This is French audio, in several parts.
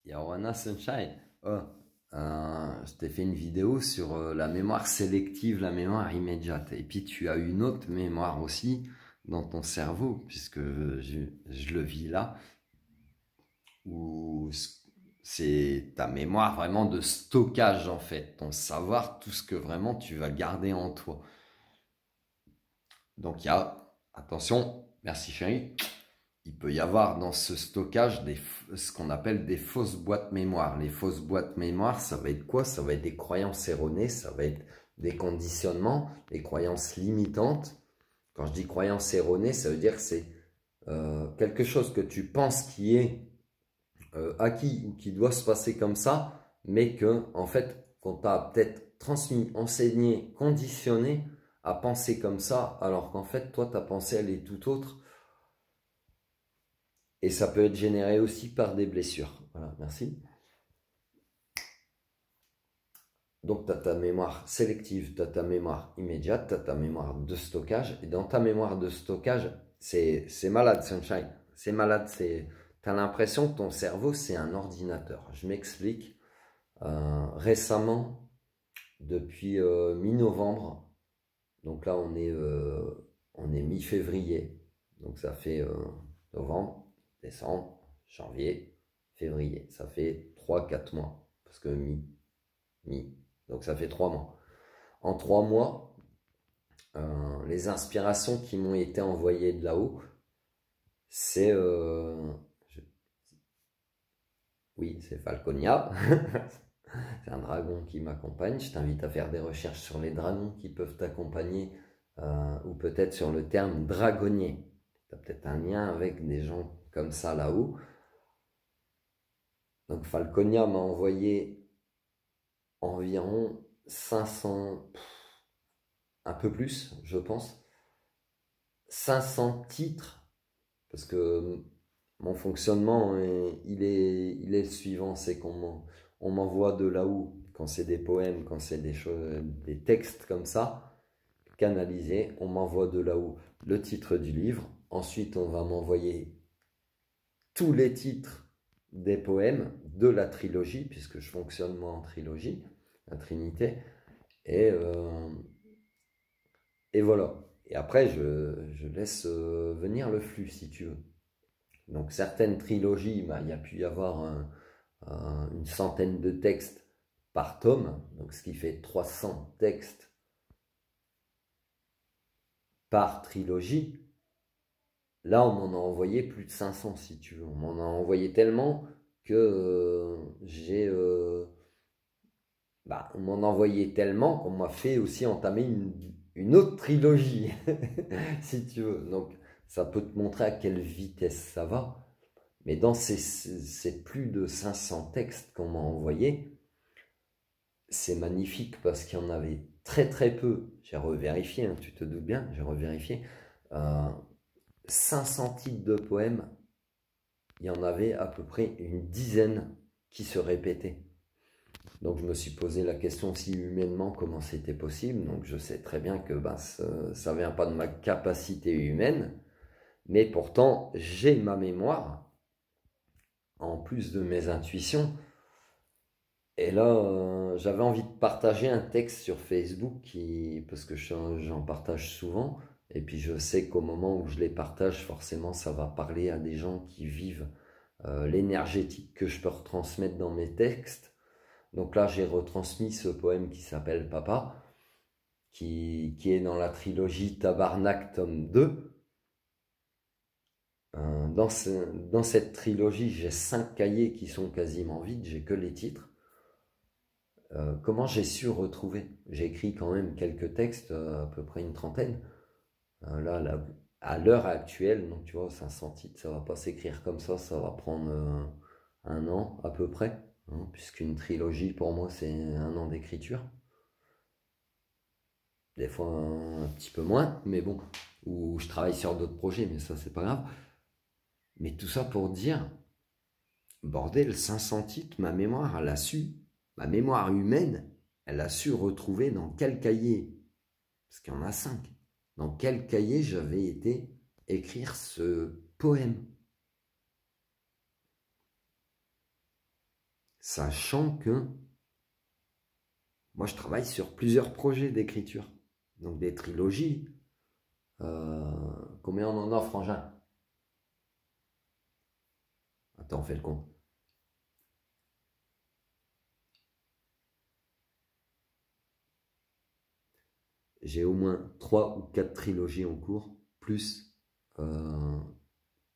Yawana Sunshine, oh, je t'ai fait une vidéo sur la mémoire sélective, la mémoire immédiate. Et puis tu as une autre mémoire aussi dans ton cerveau, puisque je le vis là, où c'est ta mémoire vraiment de stockage en fait, ton savoir, tout ce que vraiment tu vas garder en toi. Donc il y a, attention, merci chérie, il peut y avoir dans ce stockage ce qu'on appelle des fausses boîtes mémoire. Les fausses boîtes mémoire, ça va être quoi? Ça va être des croyances erronées, ça va être des conditionnements, des croyances limitantes. Quand je dis croyances erronées, ça veut dire que c'est quelque chose que tu penses qui est acquis ou qui doit se passer comme ça, mais que, en fait, qu'on t'a peut-être transmis, enseigné, conditionné à penser comme ça, alors qu'en fait, toi, ta pensée, elle est tout autre. Et ça peut être généré aussi par des blessures. Voilà, merci. Donc, tu as ta mémoire sélective, tu as ta mémoire immédiate, tu as ta mémoire de stockage. Et dans ta mémoire de stockage, c'est malade, Sunshine. C'est malade. Tu as l'impression que ton cerveau, c'est un ordinateur. Je m'explique. Récemment, depuis mi-novembre, donc là, on est mi-février. Donc, ça fait novembre, décembre, janvier, février. Ça fait 3-4 mois. Parce que mi. Donc ça fait 3 mois. En 3 mois, les inspirations qui m'ont été envoyées de là-haut, c'est... oui, c'est Falconia. C'est un dragon qui m'accompagne. Je t'invite à faire des recherches sur les dragons qui peuvent t'accompagner, ou peut-être sur le terme dragonnier. Tu as peut-être un lien avec des gens comme ça là-haut. Donc Falconia m'a envoyé environ 500, un peu plus, je pense, 500 titres, parce que mon fonctionnement, il est le suivant, c'est qu'on m'envoie de là-haut, quand c'est des poèmes, quand c'est des choses, des textes comme ça, canalisés, on m'envoie de là-haut le titre du livre, ensuite on va m'envoyer tous les titres des poèmes de la trilogie, puisque je fonctionne moi en trilogie, la Trinité, et voilà. Et après, je laisse venir le flux, si tu veux. Donc, certaines trilogies, bah, il y a pu y avoir une centaine de textes par tome, donc ce qui fait 300 textes par trilogie. Là, on m'en a envoyé plus de 500, si tu veux. On m'en a envoyé tellement que on m'en a envoyé tellement qu'on m'a fait aussi entamer une autre trilogie, si tu veux. Donc, ça peut te montrer à quelle vitesse ça va. Mais dans ces plus de 500 textes qu'on m'a envoyés, c'est magnifique parce qu'il y en avait très très peu. J'ai revérifié, hein, tu te doutes bien, j'ai revérifié. 500 titres de poèmes, il y en avait à peu près une dizaine qui se répétaient. Donc je me suis posé la question si humainement comment c'était possible. Donc je sais très bien que ça ne vient pas de ma capacité humaine, mais pourtant j'ai ma mémoire, en plus de mes intuitions. Et là, j'avais envie de partager un texte sur Facebook, parce que j'en partage souvent, et puis je sais qu'au moment où je les partage, forcément ça va parler à des gens qui vivent l'énergétique que je peux retransmettre dans mes textes. Donc là, j'ai retransmis ce poème qui s'appelle Papa, qui est dans la trilogie Tabarnak, tome 2. Dans cette trilogie, j'ai 5 cahiers qui sont quasiment vides, j'ai que les titres. Comment j'ai su retrouver? J'ai écrit quand même quelques textes, à peu près une trentaine. Là, à l'heure actuelle, donc tu vois, 500 titres, ça va pas s'écrire comme ça va prendre 1 an à peu près. Hein, puisqu'une trilogie pour moi c'est 1 an d'écriture, des fois un petit peu moins, mais bon, ou je travaille sur d'autres projets, mais ça c'est pas grave. Mais tout ça pour dire, bordel, 500 titres, ma mémoire elle a su, ma mémoire humaine, elle a su retrouver dans quel cahier, parce qu'il y en a 5, dans quel cahier j'avais été écrire ce poème. Sachant que moi, je travaille sur plusieurs projets d'écriture. Donc des trilogies. Combien on en a, frangin? Attends, on fait le compte. J'ai au moins 3 ou 4 trilogies en cours, plus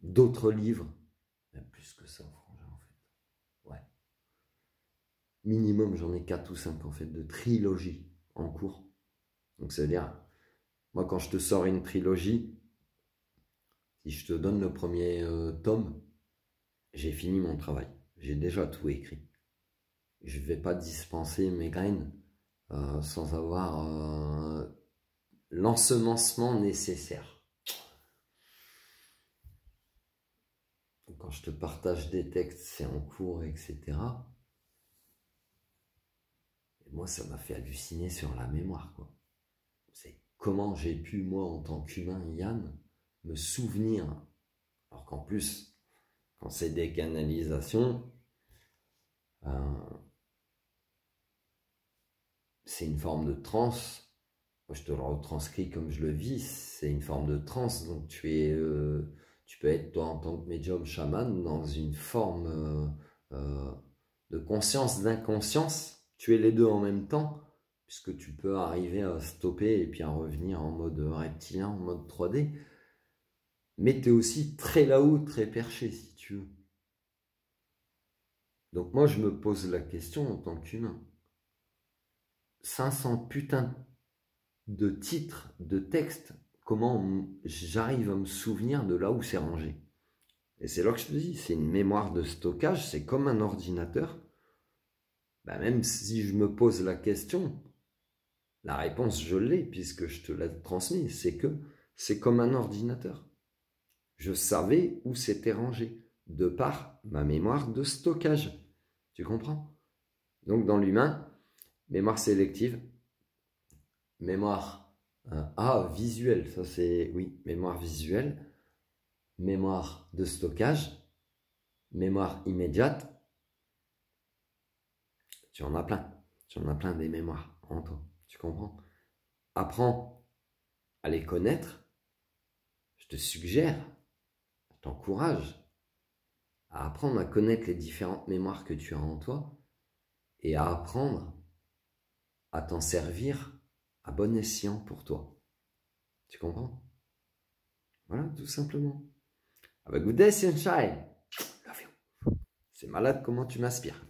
d'autres livres. Même plus que ça, frangin, en fait. Ouais. Minimum, j'en ai 4 ou 5 en fait, de trilogies en cours. Donc ça veut dire, moi quand je te sors une trilogie, si je te donne le premier tome, j'ai fini mon travail. J'ai déjà tout écrit. Je ne vais pas dispenser mes graines sans avoir l'ensemencement nécessaire. Quand je te partage des textes, c'est en cours, etc. Et moi, ça m'a fait halluciner sur la mémoire, quoi. C'est comment j'ai pu, moi, en tant qu'humain, Yann, me souvenir, alors qu'en plus, quand c'est des canalisations, c'est une forme de transe. Moi, je te le retranscris comme je le vis, c'est une forme de transe. Donc tu peux être, toi, en tant que médium chaman, dans une forme de conscience, d'inconscience. Tu es les deux en même temps, puisque tu peux arriver à stopper et puis à revenir en mode reptilien, en mode 3D. Mais tu es aussi très là-haut, très perché, si tu veux. Donc moi, je me pose la question en tant qu'humain. 500 putains de titres, de textes, comment j'arrive à me souvenir de là où c'est rangé. Et c'est là que je te dis, c'est une mémoire de stockage, c'est comme un ordinateur. Ben même si je me pose la question, la réponse je l'ai puisque je te l'ai transmis, c'est que c'est comme un ordinateur. Je savais où c'était rangé, de par ma mémoire de stockage. Tu comprends? Donc dans l'humain, mémoire sélective, mémoire visuelle, ça c'est, oui, mémoire visuelle, mémoire de stockage, mémoire immédiate. Tu en as plein des mémoires en toi, tu comprends? Apprends à les connaître, je te suggère, je t'encourage à apprendre à connaître les différentes mémoires que tu as en toi et à apprendre à t'en servir à bon escient pour toi. Tu comprends? Voilà, tout simplement. Have a good day, sunshine. Love you. C'est malade comment tu m'inspires.